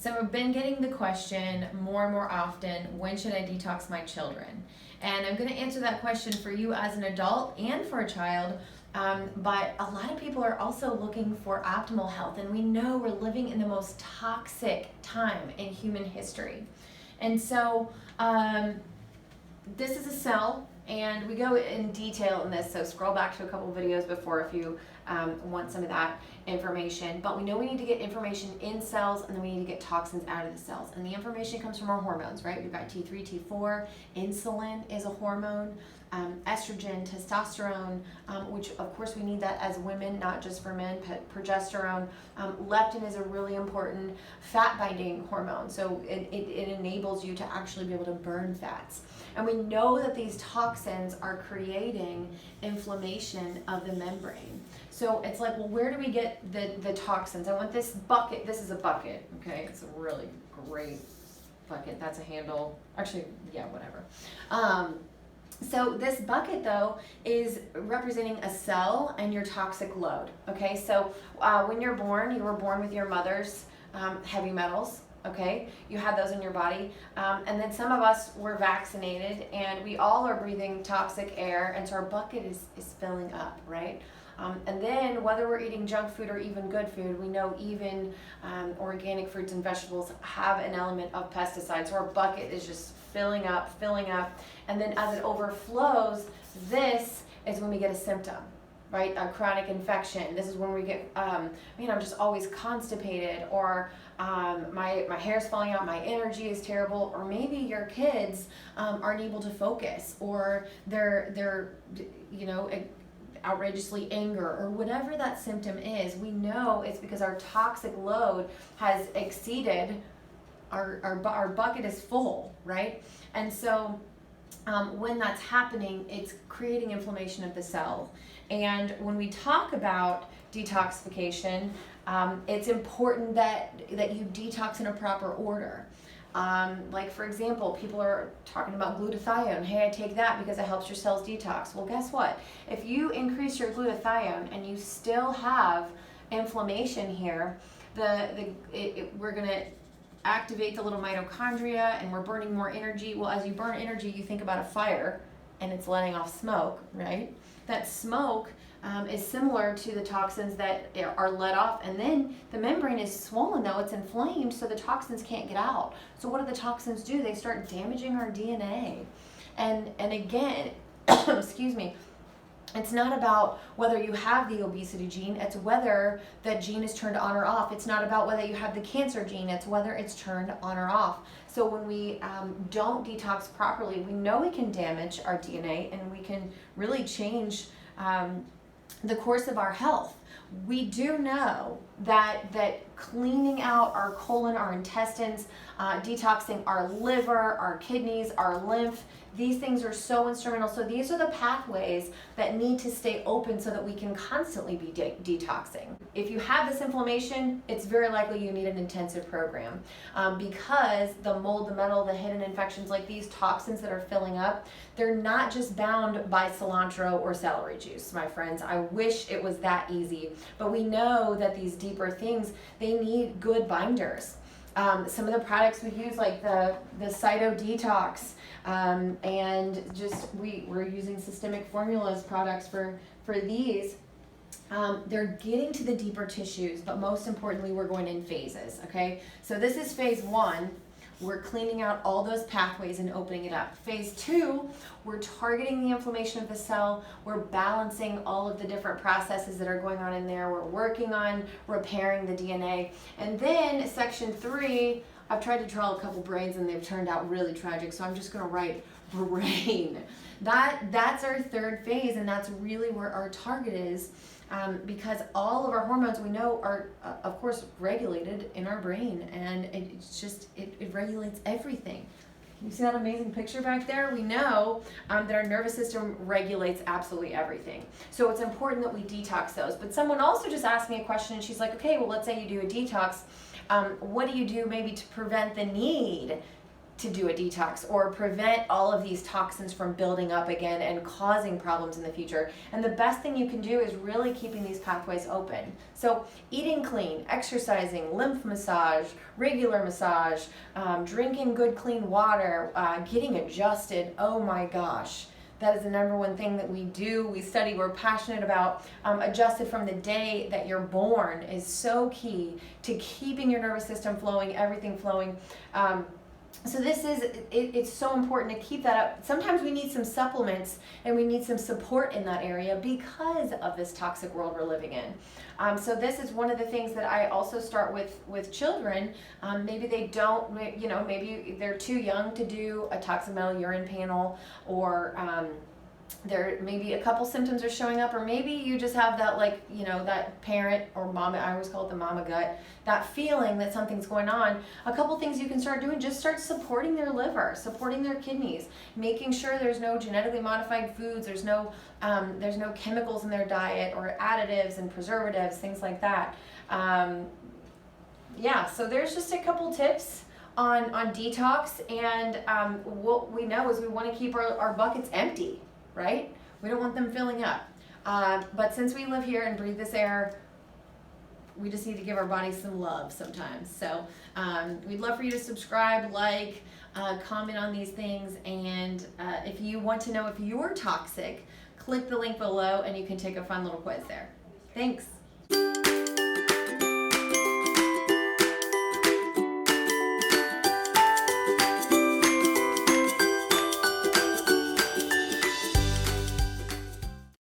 So I've been getting the question more and more often, when should I detox my children? And I'm going to answer that question for you as an adult and for a child. But a lot of people are also looking for optimal health, and we know we're living in the most toxic time in human history. And so this is a cell, and we go in detail in this, so scroll back to a couple videos before if you want some of that information. But we know we need to get information in cells, and then we need to get toxins out of the cells. And the information comes from our hormones, right? We've got T3, T4, insulin is a hormone, estrogen, testosterone, which of course we need that as women, not just for men, progesterone. Leptin is a really important fat binding hormone, so it enables you to actually be able to burn fats. And we know that these toxins are creating inflammation of the membrane. So it's like, well, where do we get the toxins? I want this bucket. This is a bucket, okay? It's a really great bucket. That's a handle. Actually, yeah, whatever. So this bucket, though, is representing a cell and your toxic load, okay? So when you're born, you were born with your mother's heavy metals, okay? You had those in your body. And then some of us were vaccinated, and we all are breathing toxic air, and so our bucket is filling up, right? And then whether we're eating junk food or even good food, we know even organic fruits and vegetables have an element of pesticides. So our bucket is just filling up. And then as it overflows, this is when we get a symptom, right? A chronic infection. This is when we get, I'm just always constipated, or my hair's falling out, my energy is terrible, or maybe your kids aren't able to focus, or they're outrageously anger, or whatever that symptom is. We know it's because our toxic load has exceeded, our bucket is full, right? And so when that's happening, it's creating inflammation of the cell. And when we talk about detoxification, it's important that you detox in a proper order. Like for example, people are talking about glutathione. Hey, I take that because it helps your cells detox. Well, guess what? If you increase your glutathione and you still have inflammation here, we're going to activate the little mitochondria, and we're burning more energy. Well, as you burn energy, you think about a fire, and it's letting off smoke, right? That smoke is similar to the toxins that are let off, and then the membrane is swollen, though it's inflamed, so the toxins can't get out. So what do the toxins do? They start damaging our DNA. And again, excuse me, it's not about whether you have the obesity gene, it's whether that gene is turned on or off. It's not about whether you have the cancer gene, it's whether it's turned on or off. So when we don't detox properly, we know we can damage our DNA, and we can really change the course of our health. We do know that cleaning out our colon, our intestines, detoxing our liver, our kidneys, our lymph, these things are so instrumental. So these are the pathways that need to stay open so that we can constantly be detoxing. If you have this inflammation, it's very likely you need an intensive program because the mold, the metal, the hidden infections, like these toxins that are filling up, they're not just bound by cilantro or celery juice, my friends. I wish it was that easy, but we know that these deeper things, they need good binders. Some of the products we use, like the Cyto Detox, and just we're using systemic formulas products for these. They're getting to the deeper tissues, but most importantly, we're going in phases, okay? So this is phase 1. We're cleaning out all those pathways and opening it up. Phase 2, we're targeting the inflammation of the cell. We're balancing all of the different processes that are going on in there. We're working on repairing the DNA. And then section 3, I've tried to draw a couple brains and they've turned out really tragic, so I'm just gonna write brain. That's our third phase, and that's really where our target is. Because all of our hormones we know are, of course, regulated in our brain, and it regulates everything. You see that amazing picture back there? We know that our nervous system regulates absolutely everything. So it's important that we detox those. But someone also just asked me a question, and she's like, okay, well, let's say you do a detox. What do you do maybe to prevent the need to do a detox or prevent all of these toxins from building up again and causing problems in the future. And the best thing you can do is really keeping these pathways open. So eating clean, exercising, lymph massage, regular massage, drinking good clean water, getting adjusted. Oh my gosh. That is the number one thing that we do, we study, we're passionate about. Adjusted from the day that you're born is so key to keeping your nervous system flowing, everything flowing. So this is, it's so important to keep that up. Sometimes we need some supplements and we need some support in that area because of this toxic world we're living in. So this is one of the things that I also start with children. Maybe they don't, maybe they're too young to do a toxic metal urine panel, or there maybe a couple symptoms are showing up, or maybe you just have that, like, that parent or mama, I always call it the mama gut, that feeling that something's going on. A couple things you can start doing: just start supporting their liver, supporting their kidneys, making sure there's no genetically modified foods, there's no chemicals in their diet or additives and preservatives, things like that. So there's just a couple tips on detox, and what we know is we want to keep our buckets empty, right? We don't want them filling up. But since we live here and breathe this air, we just need to give our bodies some love sometimes. So we'd love for you to subscribe, like, comment on these things, and if you want to know if you're toxic, click the link below and you can take a fun little quiz there. Thanks.